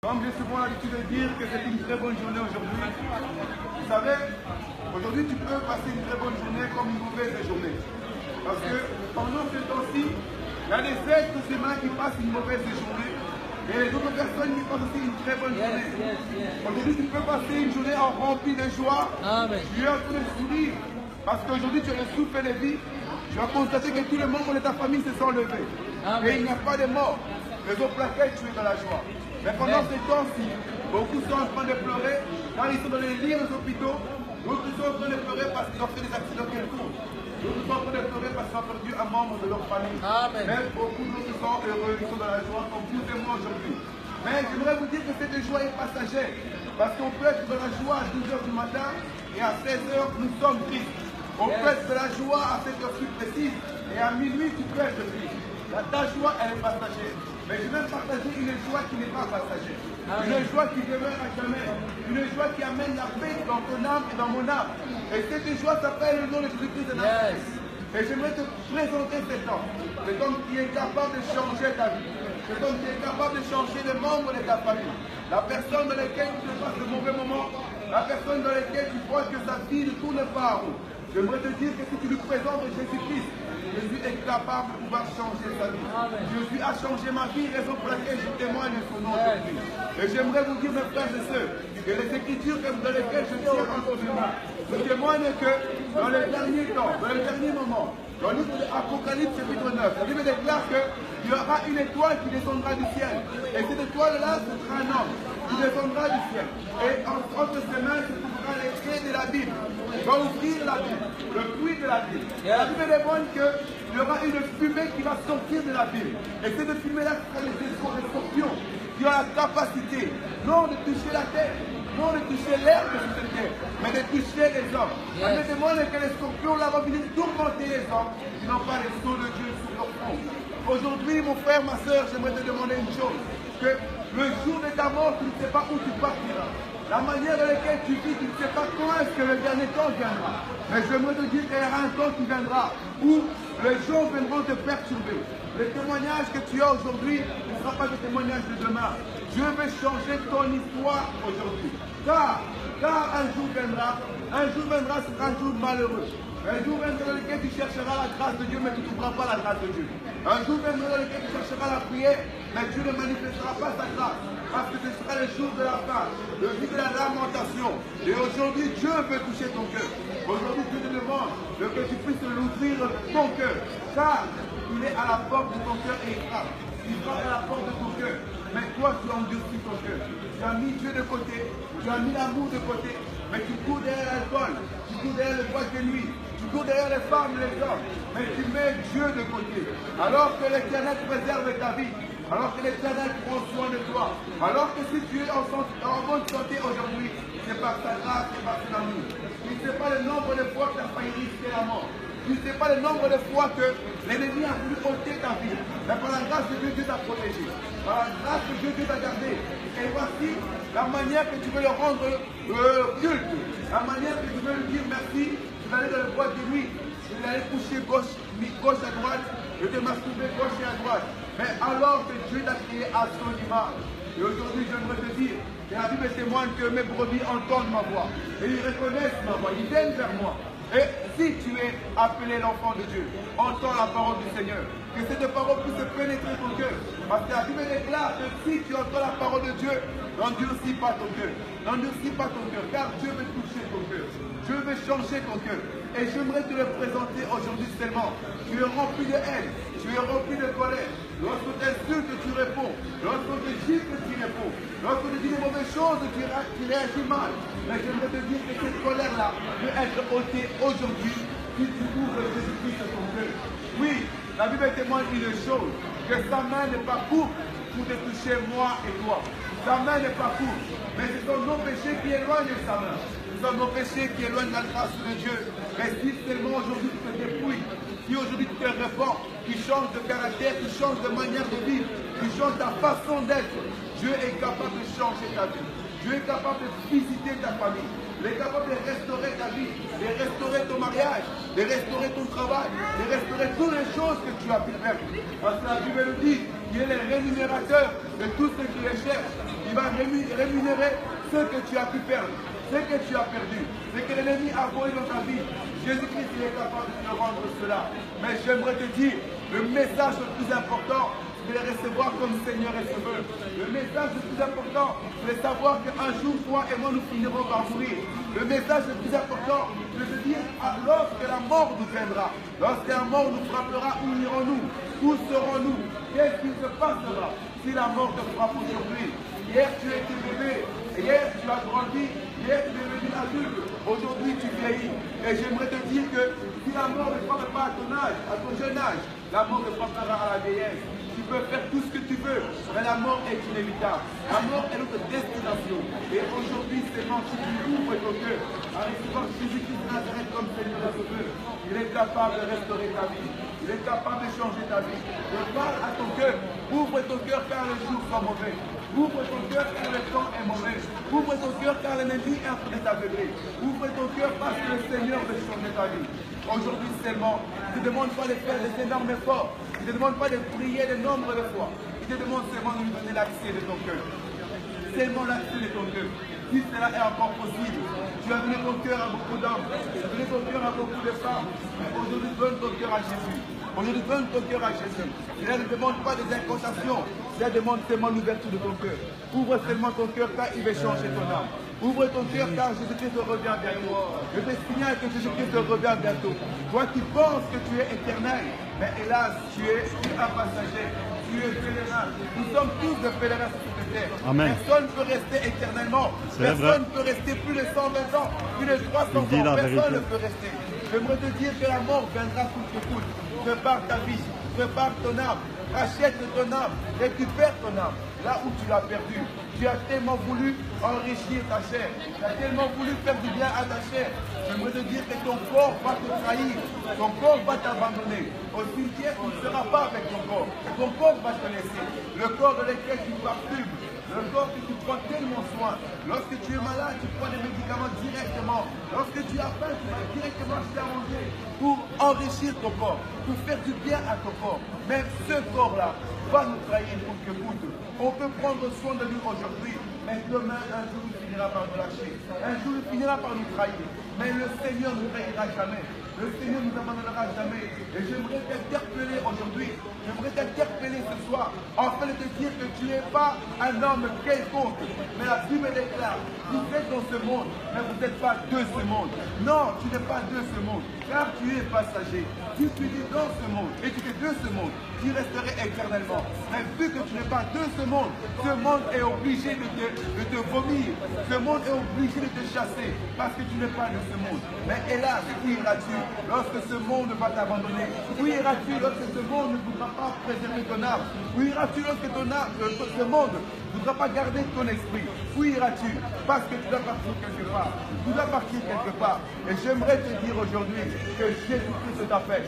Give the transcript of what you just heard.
Comme j'ai souvent l'habitude de dire que c'est une très bonne journée aujourd'hui. Vous savez, aujourd'hui tu peux passer une très bonne journée comme une mauvaise journée. Parce que pendant ce temps-ci, il y a des êtres humains qui passent une mauvaise journée et les autres personnes qui passent aussi une très bonne journée. Aujourd'hui tu peux passer une journée en remplie de joie. Tu es en train de sourire parce qu'aujourd'hui tu as le souffle de vie. Tu as constaté que tous les membres de ta famille se sont levés. Et il n'y a pas de mort. Raison pour laquelle tu es dans la joie. Mais pendant ce temps-ci, beaucoup sont en train de pleurer quand ils sont dans les lits des hôpitaux. D'autres sont en train de pleurer parce qu'ils ont fait des accidents quelconques. D'autres sont en train de pleurer parce qu'ils ont perdu un membre de leur famille. Mais beaucoup d'autres sont heureux, ils sont dans la joie comme vous et moi aujourd'hui. Mais j'aimerais vous dire que cette joie est passagère. Parce qu'on peut être dans la joie à 12 h du matin et à 16 h nous sommes tristes. On peut être de la joie à cette heure-ci précise et à minuit tu peux être triste. Ta joie elle est passagère. Mais je vais partager une joie qui n'est pas passagère. Une joie qui demeure à jamais. Une joie qui amène la paix dans ton âme et dans mon âme. Et cette joie s'appelle le nom de Jésus-Christ de Nazareth. Et j'aimerais te présenter cet homme. Cet homme qui est capable de changer ta vie. Cet homme qui est capable de changer les membres de ta famille. La personne dans laquelle tu te passes de mauvais moments. La personne dans laquelle tu crois que sa vie ne tourne pas en rond. J'aimerais te dire que si tu lui présentes Jésus-Christ, Jésus est capable de pouvoir changer sa vie. Jésus a changé ma vie, raison pour laquelle je témoigne son nom aujourd'hui. Et j'aimerais vous dire, mes frères et sœurs, que les écritures dans lesquelles je tiens entre mes mains, je témoigne que dans les derniers temps, dans les derniers moments, dans le livre de l'Apocalypse chapitre 9, la Bible déclare qu'il y aura une étoile qui descendra du ciel. Et cette étoile-là, ce sera un homme qui descendra du ciel. Et entre ses mains se trouvera les clés de la Bible. Il va ouvrir la Bible, le fruit de la Bible. La Bible démontre qu'il y aura une fumée qui va sortir de la Bible. Et cette fumée-là sera les scorpions qui ont la capacité, non de toucher la terre, non de toucher l'herbe sur cette terre, mais de toucher les hommes. La Bible démontre que les scorpions là vont venir tourmenter les hommes qui n'ont pas les sceaux de Dieu sur leur front. Aujourd'hui, mon frère, ma soeur, j'aimerais te demander une chose, que le jour de ta mort, tu ne sais pas où tu partiras. La manière dans laquelle tu vis, tu ne sais pas quand est-ce que le dernier temps viendra. Mais j'aimerais te dire qu'il y aura un temps qui viendra où les gens viendront te perturber. Le témoignage que tu as aujourd'hui ne sera pas le témoignage de demain. Dieu veut changer ton histoire aujourd'hui. Car un jour viendra, ce sera un jour malheureux. Un jour viendra dans lequel tu chercheras la grâce de Dieu, mais tu ne trouveras pas la grâce de Dieu. Un jour viendra dans lequel tu chercheras la prière, mais Dieu ne manifestera pas sa grâce. Parce que ce sera le jour de la fin, le jour de la lamentation. Et aujourd'hui, Dieu veut toucher ton cœur. Aujourd'hui, Dieu te demande que tu puisses l'ouvrir ton cœur. Car il est à la porte de ton cœur et il frappe. Il frappe à la porte de ton cœur. Mais toi, tu as endurci ton cœur. Tu as mis Dieu de côté. Tu as mis l'amour de côté. Mais tu cours derrière l'alcool. Tu cours derrière le boîte de nuit. Tu cours derrière les femmes et les hommes. Mais tu mets Dieu de côté. Alors que l'Éternel préserve ta vie. Alors que l'Éternel prend soin de toi. Alors que si tu es en bonne santé aujourd'hui, c'est par sa grâce, c'est par son amour. Tu ne sais pas le nombre de fois que tu as failli risquer la mort. Tu ne sais pas le nombre de fois que l'ennemi a voulu ôter ta vie. Mais par la grâce de Dieu, Dieu t'a protégé. Par la grâce de Dieu, Dieu t'a gardé. Et voici la manière que tu veux le rendre culte. La manière que tu veux lui dire merci. Tu vas aller dans le boîte de nuit. Tu vas aller coucher gauche à droite. Je te masturber gauche et à droite. Mais alors que Dieu t'a créé à son image. Et aujourd'hui, j'aimerais te dire que la Bible témoigne que mes brebis entendent ma voix. Et ils reconnaissent ma voix. Ils viennent vers moi. Et si tu es appelé l'enfant de Dieu, entends la parole du Seigneur. Que cette parole puisse pénétrer ton cœur. Parce que la Bible déclare que si tu entends la parole de Dieu, n'endurcis pas ton cœur. N'endurcis pas ton cœur. Car Dieu veut toucher ton cœur. Dieu veut changer ton cœur. Et j'aimerais te le présenter aujourd'hui seulement. Tu es rempli de haine. Tu es rempli de colère. Lorsqu'on t'insulte, tu réponds. Lorsqu'on te gifle, tu réponds. Lorsqu'on te dit de mauvaises choses, tu réagis mal. Mais j'aimerais te dire que cette colère-là peut être ôtée aujourd'hui si tu ouvres Jésus-Christ à ton cœur. Oui, la Bible témoigne une chose, que sa main n'est pas courte pour te toucher moi et toi. Sa main n'est pas courte, mais ce sont nos péchés qui éloignent sa main. Ce sont nos péchés qui éloignent la grâce de Dieu. Mais si seulement aujourd'hui tu te dépouilles, si aujourd'hui tu te répands, tu changes de caractère, tu changes de manière de vivre, tu changes ta façon d'être, Dieu est capable de changer ta vie. Dieu est capable de visiter ta famille. Il est capable de restaurer ta vie, de restaurer ton mariage, de restaurer ton travail, de restaurer toutes les choses que tu as pu faire. Parce que la Bible nous dit qu'il est le rémunérateur de tous ceux qui les cherchent. il va rémunérer ce que tu as pu perdre, ce que tu as perdu, ce que l'ennemi a volé dans ta vie. Jésus-Christ est capable de te rendre cela. Mais j'aimerais te dire, le message le plus important, c'est de le recevoir comme Seigneur et Sauveur. Le message le plus important, c'est de savoir qu'un jour, toi et moi, nous finirons par mourir. Le message le plus important, c'est de dire, lorsque la mort nous viendra, lorsque la mort nous frappera, où irons-nous? Où serons-nous? Qu'est-ce qui se passera si la mort te frappe aujourd'hui? Hier, tu étais bébé. Hier, tu as grandi. Hier, tu es devenu adulte. Aujourd'hui, tu vieillis. Et j'aimerais te dire que si la mort ne frappe pas à ton âge, à ton jeune âge, la mort te frappera à la vieillesse. Tu peux faire tout ce que tu veux, mais la mort est inévitable. La mort est notre destination. Et aujourd'hui, seulement si tu ouvres ton cœur en recevant Jésus-Christ de Nazareth comme Seigneur et Sauveur, il est capable de restaurer ta vie. Il est capable de changer ta vie. Je parle à ton cœur. Ouvre ton cœur car le jour sera mauvais. Ouvre ton cœur car le temps est mauvais. Ouvre ton cœur car l'ennemi est en train de t'aveugler. Ouvre ton cœur parce que le Seigneur veut changer ta vie. Aujourd'hui seulement, il ne te demande pas de faire des énormes efforts. Il ne te demande pas de prier de nombre de fois. Il te demande seulement de lui donner l'accès de ton cœur. Seulement l'accès de ton cœur. Si cela est encore possible, tu as donné ton cœur à beaucoup d'hommes, tu as donné ton cœur à beaucoup de femmes. Mais aujourd'hui, donne ton cœur à Jésus. Aujourd'hui, donne ton cœur à Jésus. Cela ne demande pas des incantations. Cela demande seulement l'ouverture de ton cœur. Ouvre seulement ton cœur car il va changer ton âme. Ouvre ton cœur car Jésus-Christ revient bientôt. Je te signale que Jésus-Christ revient bientôt. Toi qui penses que tu es éternel, mais hélas, tu es un passager. Tu es pèlerin. Nous sommes tous des pèlerins sur cette terre. Amen. Personne ne peut rester éternellement. Personne ne peut rester plus de 120 ans, plus de 300 ans. Personne ne peut rester. J'aimerais te dire que la mort viendra coûte que coûte. Prépare ta vie, prépare ton âme, rachète ton âme, récupère ton âme là où tu l'as perdu. Tu as tellement voulu enrichir ta chair, tu as tellement voulu faire du bien à ta chair. J'aimerais te dire que ton corps va te trahir, ton corps va t'abandonner. Au cimetière, tu ne seras pas avec ton corps va te laisser. Le corps dans lequel tu parfumes, le corps que tu prends tellement soin. Lorsque tu es malade, tu prends des médicaments directement. Lorsque tu as faim, tu vas directement acheter à manger pour enrichir ton corps, pour faire du bien à ton corps. Même ce corps-là va nous trahir coûte que coûte. On peut prendre soin de lui aujourd'hui, mais demain, un jour, il finira par nous lâcher. Un jour, il finira par nous trahir. Mais le Seigneur ne nous trahira jamais. Le Seigneur ne nous abandonnera jamais. Et j'aimerais t'interpeller aujourd'hui. J'aimerais t'interpeller ce soir, afin de te dire que tu n'es pas un homme quelconque. Mais la Bible déclare, vous êtes dans ce monde, mais vous n'êtes pas de ce monde. Non, tu n'es pas de ce monde, car tu es passager. Si tu es dans ce monde et tu es de ce monde, tu resterais éternellement. Mais vu que tu n'es pas de ce monde est obligé de te vomir. Ce monde est obligé de te chasser parce que tu n'es pas de ce monde. Mais hélas, où iras-tu lorsque ce monde va t'abandonner? Où iras-tu lorsque ce monde ne voudra pas préserver ton âme? Où iras-tu lorsque ce monde ne voudra pas garder ton esprit? Où iras-tu? Parce que tu dois partir quelque part. Tu dois partir quelque part. Et j'aimerais te dire aujourd'hui que Jésus-Christ t'appelle.